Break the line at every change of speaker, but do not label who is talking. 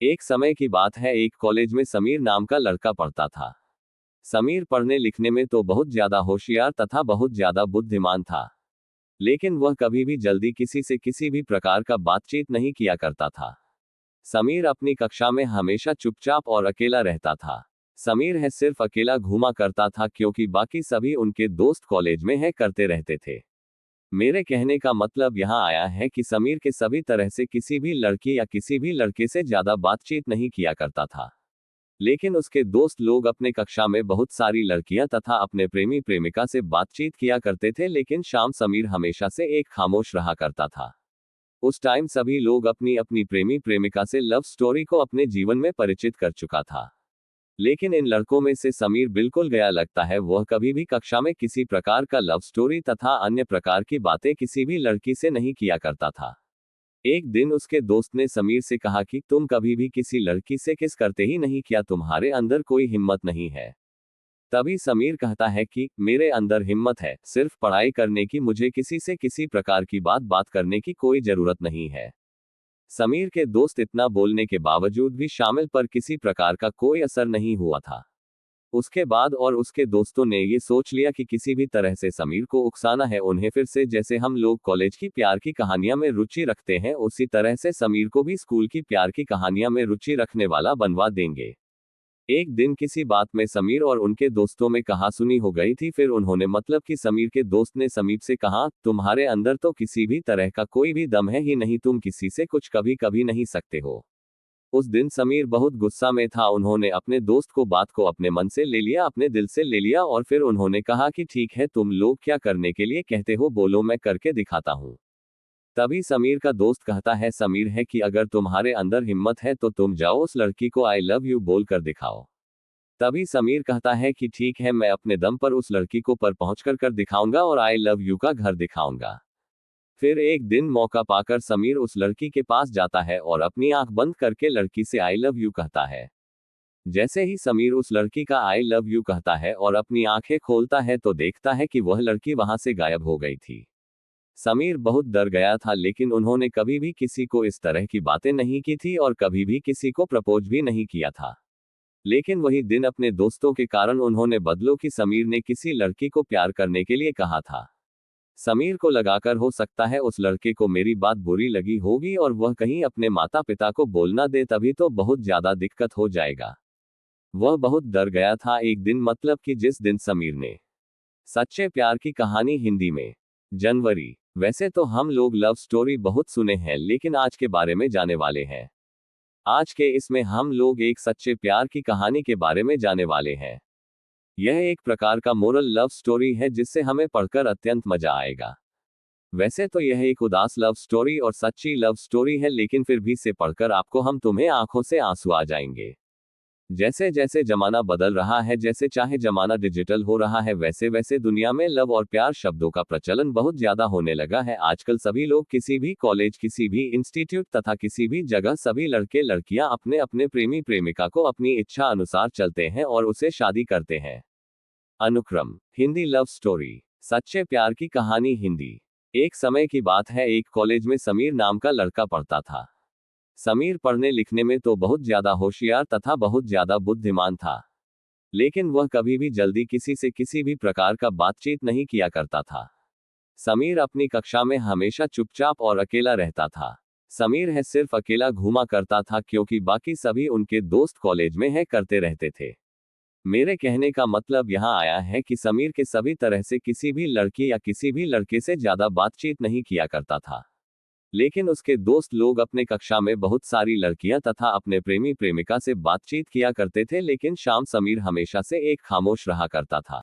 एक समय की बात है, एक कॉलेज में समीर नाम का लड़का पढ़ता था। समीर पढ़ने लिखने में तो बहुत ज्यादा होशियार तथा बहुत ज्यादा बुद्धिमान था, लेकिन वह कभी भी जल्दी किसी से किसी भी प्रकार का बातचीत नहीं किया करता था। समीर अपनी कक्षा में हमेशा चुपचाप और अकेला रहता था। समीर है सिर्फ अकेला घूमा करता था क्योंकि बाकी सभी उनके दोस्त कॉलेज में है करते रहते थे। मेरे कहने का मतलब यहाँ आया है कि समीर के सभी तरह से किसी भी लड़की या किसी भी लड़के से ज्यादा बातचीत नहीं किया करता था। लेकिन उसके दोस्त लोग अपने कक्षा में बहुत सारी लड़कियां तथा अपने प्रेमी प्रेमिका से बातचीत किया करते थे, लेकिन शाम समीर हमेशा से एक खामोश रहा करता था। उस टाइम सभी लोग अपनी अपनी प्रेमी प्रेमिका से लव स्टोरी को अपने जीवन में परिचित कर चुका था। लेकिन इन लड़कों में से समीर बिल्कुल गया लगता है, वह कभी भी कक्षा में किसी प्रकार का लव स्टोरी तथा अन्य प्रकार की बातें किसी भी लड़की से नहीं किया करता था। एक दिन उसके दोस्त ने समीर से कहा कि तुम कभी भी किसी लड़की से किस करते ही नहीं, क्या तुम्हारे अंदर कोई हिम्मत नहीं है? तभी समीर कहता है कि मेरे अंदर हिम्मत है, सिर्फ पढ़ाई करने की, मुझे किसी से किसी प्रकार की बात करने की कोई जरूरत नहीं है। समीर के दोस्त इतना बोलने के बावजूद भी शामिल पर किसी प्रकार का कोई असर नहीं हुआ था। उसके बाद और उसके दोस्तों ने ये सोच लिया कि किसी भी तरह से समीर को उकसाना है उन्हें फिर से, जैसे हम लोग कॉलेज की प्यार की कहानियां में रुचि रखते हैं उसी तरह से समीर को भी स्कूल की प्यार की कहानियां में रुचि रखने वाला बनवा देंगे। एक दिन किसी बात में समीर और उनके दोस्तों में कहासुनी हो गई थी, फिर उन्होंने मतलब कि समीर के दोस्त ने समीर से कहा, तुम्हारे अंदर तो किसी भी तरह का कोई भी दम है ही नहीं, तुम किसी से कुछ कभी कभी नहीं सकते हो। उस दिन समीर बहुत गुस्सा में था, उन्होंने अपने दोस्त को बात को अपने मन से ले लिया, अपने दिल से ले लिया और फिर उन्होंने कहा कि ठीक है, तुम लोग क्या करने के लिए कहते हो, बोलो मैं करके दिखाता हूँ। तभी समीर का दोस्त कहता है समीर है कि अगर तुम्हारे अंदर हिम्मत है तो तुम जाओ उस लड़की को आई लव यू बोल कर दिखाओ। तभी समीर कहता है कि ठीक है, मैं अपने दम पर उस लड़की को पर पहुंच कर दिखाऊंगा और आई लव यू का घर दिखाऊंगा। फिर एक दिन मौका पाकर समीर उस लड़की के पास जाता है और अपनी आंख बंद करके लड़की से आई लव यू कहता है। जैसे ही समीर उस लड़की का आई लव यू कहता है और अपनी आंखें खोलता है तो देखता है कि वह लड़की वहां से गायब हो गई थी। समीर बहुत डर गया था, लेकिन उन्होंने कभी भी किसी को इस तरह की बातें नहीं की थी और कभी भी किसी को प्रपोज भी नहीं किया था। लेकिन वही दिन अपने दोस्तों के कारण उन्होंने बदलो कि समीर ने किसी लड़की को प्यार करने के लिए कहा था। समीर को लगाकर हो सकता है उस लड़के को मेरी बात बुरी लगी होगी और वह कहीं अपने माता पिता को बोलना दे, तभी तो बहुत ज्यादा दिक्कत हो जाएगा। वह बहुत डर गया था एक दिन, मतलब कि जिस दिन समीर ने सच्चे प्यार की कहानी हिंदी में जनवरी। वैसे तो हम लोग लव स्टोरी बहुत सुने हैं, लेकिन आज के बारे में जाने वाले हैं। आज के इसमें हम लोग एक सच्चे प्यार की कहानी के बारे में जाने वाले हैं। यह एक प्रकार का मोरल लव स्टोरी है जिससे हमें पढ़कर अत्यंत मजा आएगा। वैसे तो यह एक उदास लव स्टोरी और सच्ची लव स्टोरी है, लेकिन फिर भी इसे पढ़कर आपको तुम्हें आंखों से आंसू आ जाएंगे। जैसे जैसे जमाना बदल रहा है, जैसे चाहे जमाना डिजिटल हो रहा है, वैसे वैसे दुनिया में लव और प्यार शब्दों का प्रचलन बहुत ज्यादा होने लगा है। आजकल सभी लोग किसी भी कॉलेज, किसी भी इंस्टीट्यूट तथा किसी भी जगह सभी लड़के लड़कियां अपने अपने प्रेमी प्रेमिका को अपनी इच्छा अनुसार चलते हैं और उसे शादी करते हैं। अनुक्रम हिंदी लव स्टोरी, सच्चे प्यार की कहानी हिंदी। एक समय की बात है, एक कॉलेज में समीर नाम का लड़का पढ़ता था। समीर पढ़ने लिखने में तो बहुत ज्यादा होशियार तथा बहुत ज्यादा बुद्धिमान था, लेकिन वह कभी भी जल्दी किसी से किसी भी प्रकार का बातचीत नहीं किया करता था। समीर अपनी कक्षा में हमेशा चुपचाप और अकेला रहता था। समीर है सिर्फ अकेला घूमा करता था क्योंकि बाकी सभी उनके दोस्त कॉलेज में है करते रहते थे। मेरे कहने का मतलब यहाँ आया है कि समीर के सभी तरह से किसी भी लड़की या किसी भी लड़के से ज्यादा बातचीत नहीं किया करता था। लेकिन उसके दोस्त लोग अपने कक्षा में बहुत सारी लड़कियां तथा अपने प्रेमी प्रेमिका से बातचीत किया करते थे, लेकिन शाम समीर हमेशा से एक खामोश रहा करता था।